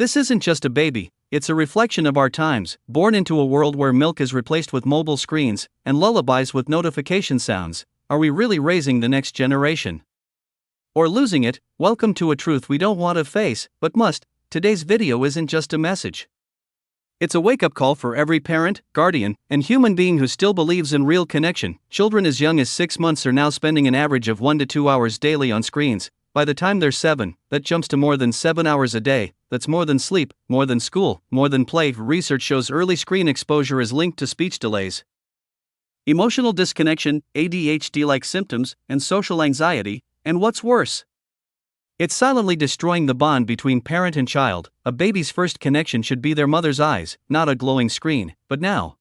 This isn't just a baby, it's a reflection of our times, born into a world where milk is replaced with mobile screens and lullabies with notification sounds. Are we really raising the next generation? Or losing it? Welcome to a truth we don't want to face, but must. Today's video isn't just a message. It's a wake-up call for every parent, guardian, and human being who still believes in real connection. Children as young as 6 months are now spending an average of 1 to 2 hours daily on screens. By the time they're 7, that jumps to more than 7 hours a day. That's more than sleep, more than school, more than play. Research shows early screen exposure is linked to speech delays, emotional disconnection, ADHD-like symptoms, and social anxiety. And what's worse, it's silently destroying the bond between parent and child. A baby's first connection should be their mother's eyes, not a glowing screen. But now,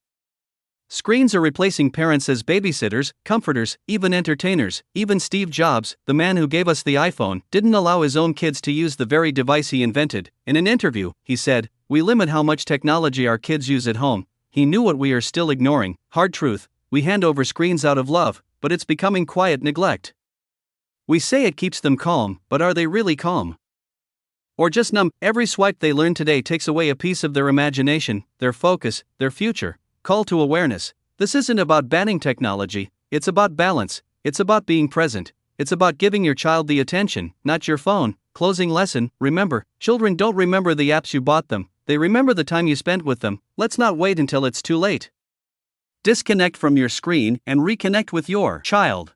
screens are replacing parents as babysitters, comforters, even entertainers. Even Steve Jobs, the man who gave us the iPhone, didn't allow his own kids to use the very device he invented. In an interview, he said, "We limit how much technology our kids use at home." He knew what we are still ignoring. Hard truth, we hand over screens out of love, but it's becoming quiet neglect. We say it keeps them calm, but are they really calm? Or just numb? Every swipe they learn today takes away a piece of their imagination, their focus, their future. Call to awareness. This isn't about banning technology, it's about balance, it's about being present, it's about giving your child the attention, not your phone. Closing lesson, remember, children don't remember the apps you bought them, they remember the time you spent with them. Let's not wait until it's too late. Disconnect from your screen and reconnect with your child.